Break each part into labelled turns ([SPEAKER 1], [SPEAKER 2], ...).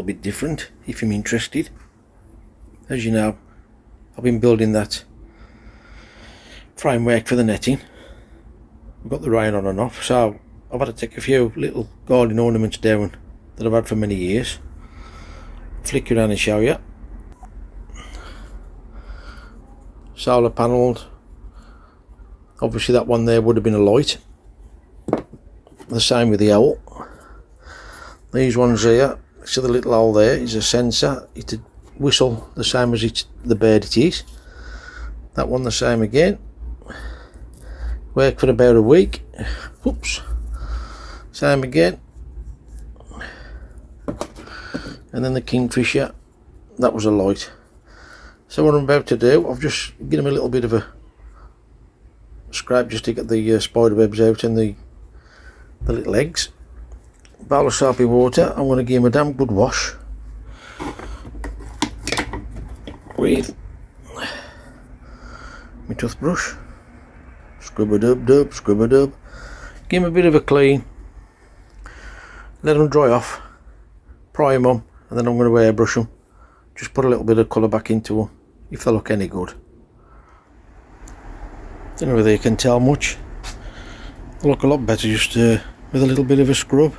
[SPEAKER 1] bit different if you're interested. As you know, I've been building that framework for the netting. I've got the rain on and off, so I've had to take a few little garden ornaments down that I've had for many years. Flick around and show you. Solar panels. Obviously that one there would have been a light. The same with the owl. These ones here, so the little owl there is a sensor. It's a whistle the same as the bird it is. That one the same again. Worked for about a week. Whoops. Same again. And then the kingfisher, that was a light. So what I'm about to do, I've just given him a little bit of a scrape just to get the spider webs out and the little eggs. Bowl of soapy water. I'm going to give him a damn good wash with my toothbrush. Scrub-a-dub-dub, scrub-a-dub. Give him a bit of a clean. Let them dry off. Prime them, and then I'm going to airbrush them. Just put a little bit of colour back into them, if they look any good. Don't know whether you can tell much. They look a lot better just with a little bit of a scrub.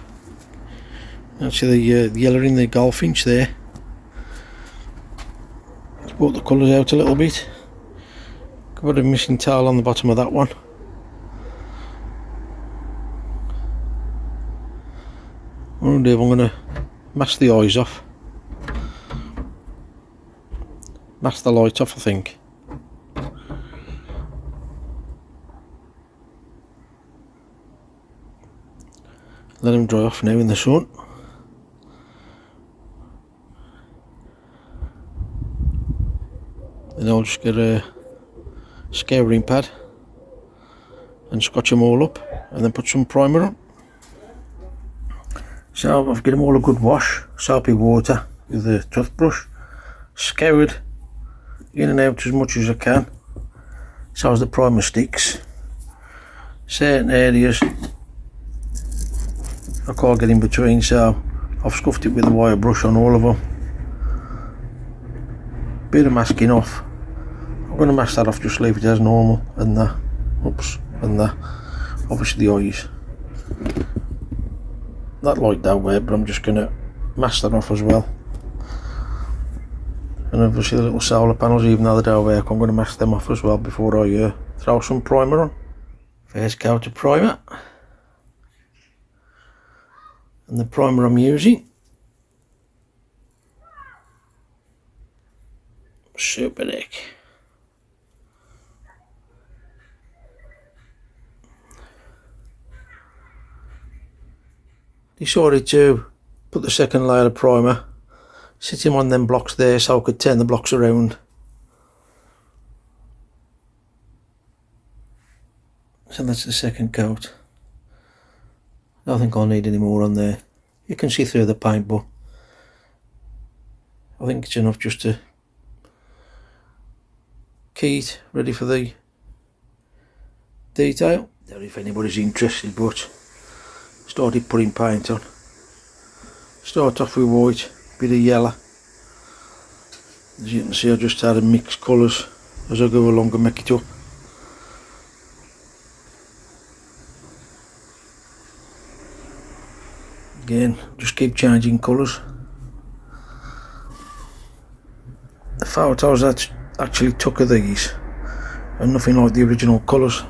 [SPEAKER 1] That's the yellow in the goldfinch there. Let's put the colours out a little bit. Got a missing tail on the bottom of that one. What I'm going to mask the eyes off. Mask the light off, I think. Let them dry off now in the sun. Then I'll just get a scouring pad and scotch them all up and then put some primer on. So I've given them all a good wash, soapy water with the toothbrush, scoured in and out as much as I can so as the primer sticks. Certain areas I can't get in between, so I've scuffed it with a wire brush on all of them. Bit of masking off. I'm going to mask that off, just leave it as normal, and that, oops, and that, obviously the eyes. That light don't work, but I'm just going to mask that off as well. And obviously the little solar panels, even though they don't work, I'm going to mask them off as well before I throw some primer on. First coat of primer. And the primer I'm using, Super Dick. Decided to put the second layer of primer, sit him on them blocks there so I could turn the blocks around. So that's the second coat. I don't think I'll need any more on there. You can see through the paint, but I think it's enough just to key it ready for the detail. Don't know if anybody's interested, but started putting paint on. Start off with white, bit of yellow. As you can see, I just had to mix colours as I go along and make it up. Again, just keep changing colours. The photos that actually took of these are nothing like the original colours,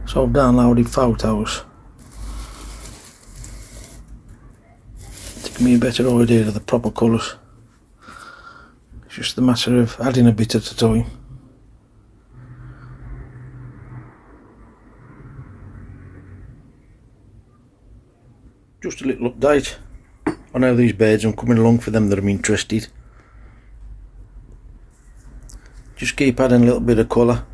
[SPEAKER 1] so I've downloaded photos to give me a better idea of the proper colours. It's just a matter of adding a bit at a time. Just a little update on how these birds I'm coming along for them that I'm interested. Just keep adding a little bit of colour.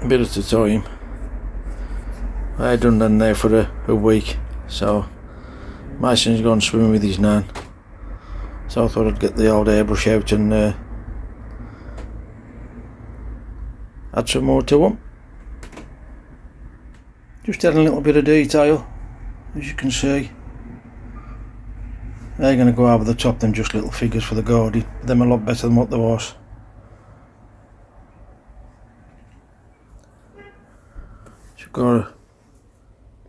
[SPEAKER 1] A bit at a time. I had done that now for a week, so Mason's gone swimming with his nan. So I thought I'd get the old airbrush out and add some more to them. Just adding a little bit of detail, as you can see. They're going to go over the top than just little figures for the Gaudi. Them a lot better than what there was. So got to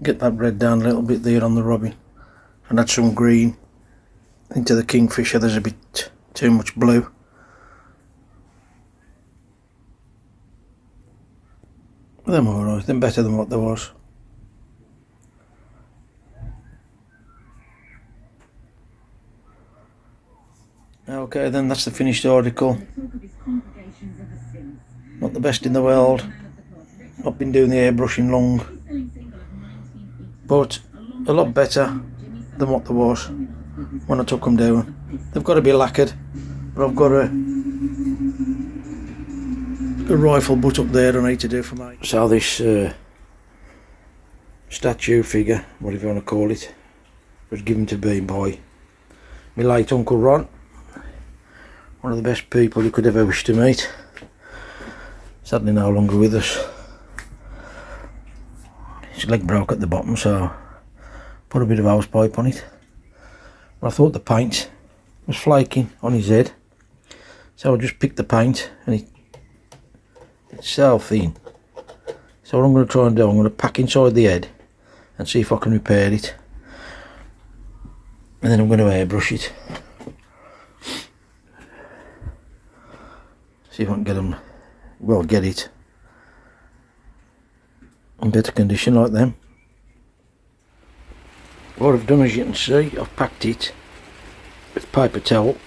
[SPEAKER 1] get that red down a little bit there on the robin, and add some green into the Kingfisher. There's a bit too much blue. Them alright, them better than what there was. Okay, then that's the finished article. Not the best in the world. Not been doing the airbrushing long, but a lot better than what there was when I took them down. They've got to be lacquered, but I've got a rifle butt up there I need to do for me. So this statue figure, whatever you want to call it, was given to me by my late Uncle Ron. One of the best people you could ever wish to meet. Sadly no longer with us. His leg broke at the bottom, so put a bit of hose pipe on it. But I thought the paint was flaking on his head, so I just picked the paint, and it's so thin. So what I'm going to try and do, I'm going to pack inside the head and see if I can repair it, and then I'm going to airbrush it. See if I can get them, well, get it in better condition like them. What I've done, as you can see, I've packed it with paper towel.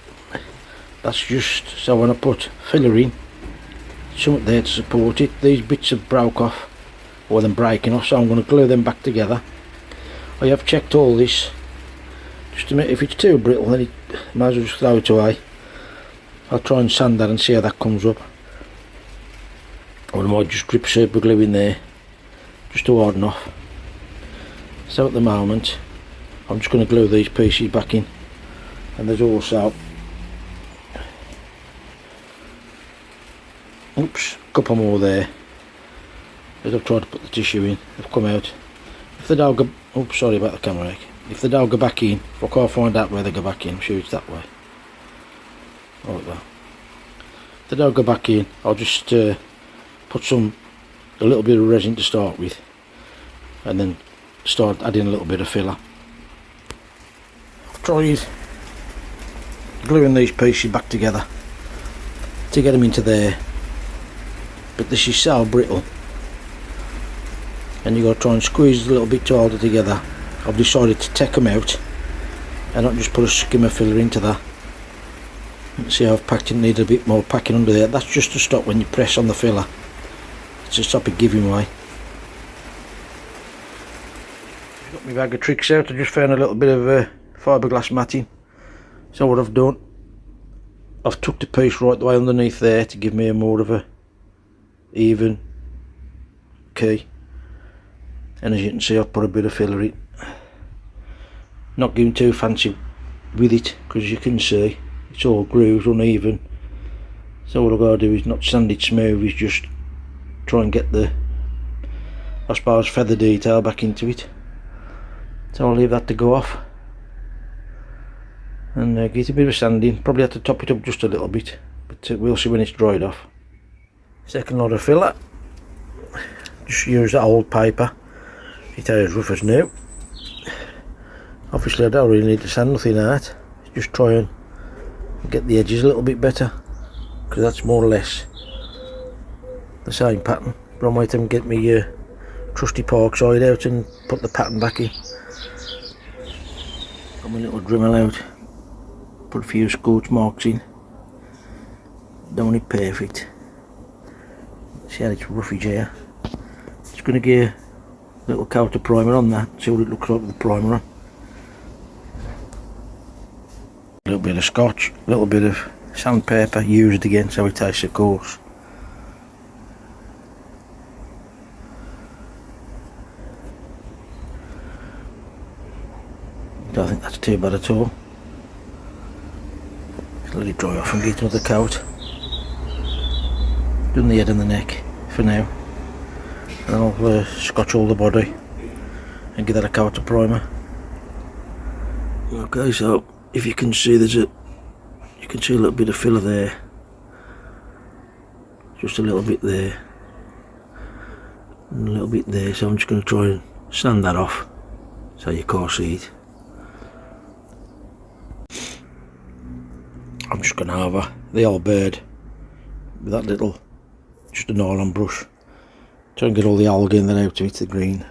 [SPEAKER 1] That's just so when I put filler in, something there to support it. These bits have broke off, or them breaking off, so I'm going to glue them back together. I have checked all this, just to make, if it's too brittle then it might as well just throw it away. I'll try and sand that and see how that comes up. Or I might just drip super glue in there, just to harden off. So at the moment, I'm just going to glue these pieces back in. And there's also, oops, a couple more there. As I've tried to put the tissue in, they've come out. If they don't go, oops, sorry about the camera. If they don't go back in, if I can't find out where they go back in, I'm sure it's that way. Like that. If they don't go back in, I'll just put a little bit of resin to start with, and then start adding a little bit of filler. I've tried gluing these pieces back together to get them into there, but this is so brittle, and you've got to try and squeeze a little bit to hold it together. I've decided to take them out and not just put a skim of filler into that. See how I've packed it, need a bit more packing under there. That's just to stop when you press on the filler. It's to stop it giving way. Got my bag of tricks out. I just found a little bit of fiberglass matting. So what I've done, I've tucked the piece right the way underneath there to give me a more of a even key. And as you can see, I've put a bit of filler in. Not going too fancy with it, because you can see it's all grooved uneven. So what I've got to do is not sand it smooth, is just try and get the, I suppose, feather detail back into it. So I'll leave that to go off and get a bit of sanding. Probably have to top it up just a little bit, but we'll see when it's dried off. Second lot of filler, just use that old paper. It's as rough as new. Obviously I don't really need to sand nothing out, just try and get the edges a little bit better, because that's more or less the same pattern. But I'm waiting to get me trusty Parkside out and put the pattern back in. Got my little Dremel out, put a few scorch marks in. Don't want it perfect. See how it's roughish here. Just going to give a little coat of primer on that, see what it looks like with the primer on. A little bit of scotch, a little bit of sandpaper, use it again so it tastes of course. Don't think that's too bad at all. Just let it dry off and get another coat. Done the head and the neck for now. and I'll scotch all the body and give that a coat of primer. Okay, so if you can see, you can see a little bit of filler there, just a little bit there, and a little bit there. So I'm just going to try and sand that off so you can't see it. I'm just going to have the old bird with that little, just a nylon brush, try and get all the algae in there out of it, the green,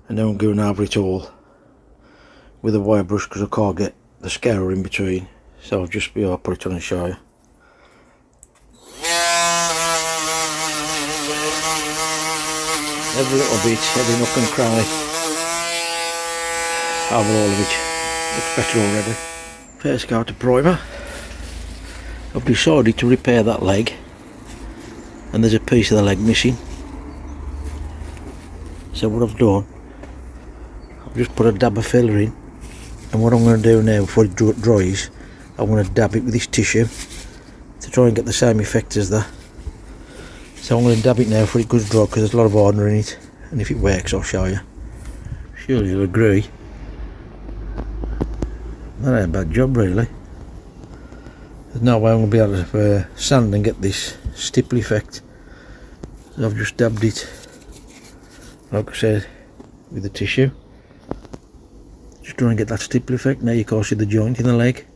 [SPEAKER 1] and then I'm going over it all with a wire brush because I can't get the scourer in between. So I'll just I'll put it on and show you. Every little bit, every nook and cry, over all of it. Looks better already. First coat of primer. I've decided to repair that leg, and there's a piece of the leg missing. So what I've done, I've just put a dab of filler in, and what I'm going to do now before it dries, I'm going to dab it with this tissue to try and get the same effect as that. So I'm going to dab it now before it goes dry because there's a lot of hardener in it, and if it works I'll show you. Surely you'll agree. That ain't a bad job really. There's no way I'm going to be able to sand and get this stipple effect. So I've just dabbed it, like I said, with the tissue. Just trying to get that stipple effect. Now you can't see the joint in the leg.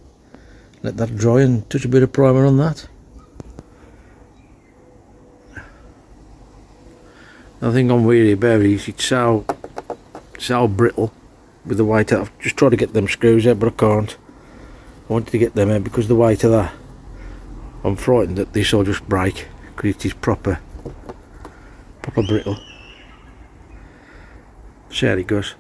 [SPEAKER 1] Let that dry and touch a bit of primer on that. The thing I'm weary about is it's so brittle with the weight. I've just tried to get them screws out but I can't. I wanted to get them out because the weight of that, I'm frightened that this will just break because it is proper brittle. See how it goes.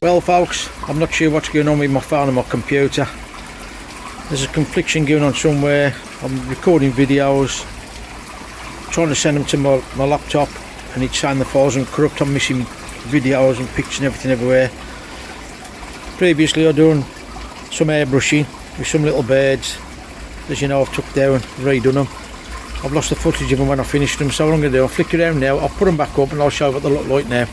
[SPEAKER 1] Well folks, I'm not sure what's going on with my phone and my computer. There's a confliction going on somewhere. I'm recording videos, trying to send them to my laptop, and it's saying the files are corrupt. I'm missing videos and pictures and everything everywhere. Previously I've done some airbrushing with some little birds. As you know, I've took down and redone them. I've lost the footage of them when I finished them, so what I'm going to do, I'll flick around now, I'll put them back up and I'll show you what they look like now.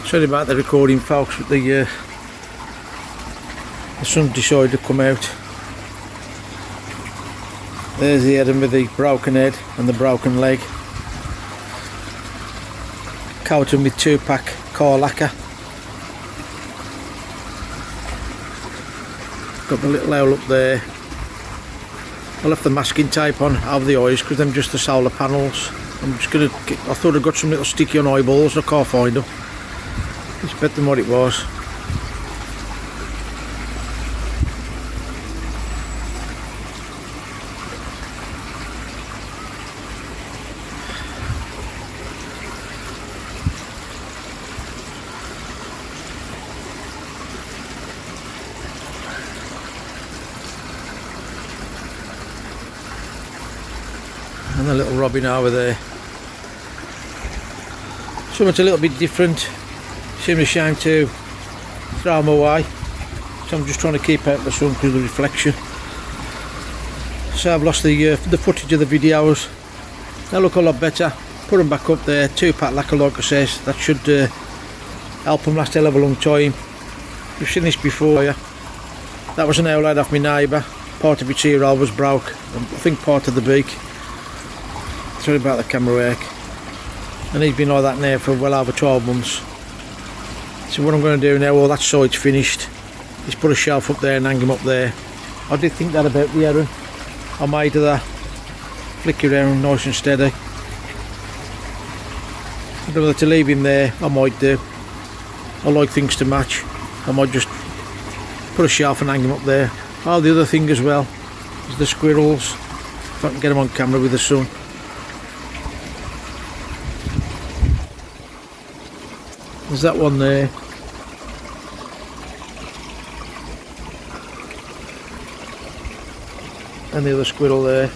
[SPEAKER 1] Sorry about the recording folks, but the sun decided to come out. There's the head with the broken head and the broken leg. Coated with 2-pack car lacquer. Got the little owl up there. I left the masking tape on over the eyes because them just the solar panels. I'm just gonna I thought I got some little sticky on eyeballs, I can't find them. It's better than what it was. And the little robin over there. Something a little bit different. Seems a shame to throw them away. So I'm just trying to keep out the sun because of the reflection. So I've lost the footage of the videos. They look a lot better. Put them back up there. 2-pack lacquer, like I says. That should help them last a hell of a long time. You've seen this before, yeah. That was an owl I had off my neighbour. Part of its ear hole was broke. I think part of the beak. Sorry about the camera work. And he's been like that now for well over 12 months. So what I'm going to do now, all that side's finished, is put a shelf up there and hang him up there. I did think that about the heron. I made that flick around nice and steady. I don't know whether to leave him there, I might do. I like things to match. I might just put a shelf and hang him up there. Oh, the other thing as well is the squirrels. If I can get them on camera with the sun. There's that one there. And the other squirrel there.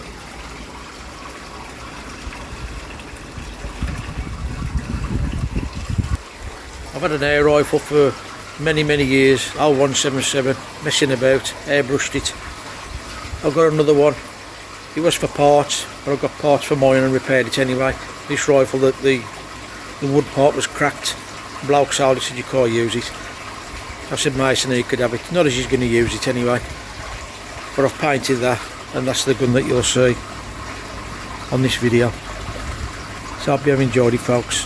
[SPEAKER 1] I've had an air rifle for many years, L177, messing about, airbrushed it. I've got another one. It was for parts, but I've got parts for mine and repaired it anyway. This rifle, the wood part was cracked. Bloke sold it, said you can't use it. I said Mason he could have it, not as he's going to use it anyway. But I've painted that, and that's the gun that you'll see on this video. So I hope you have enjoyed it, folks.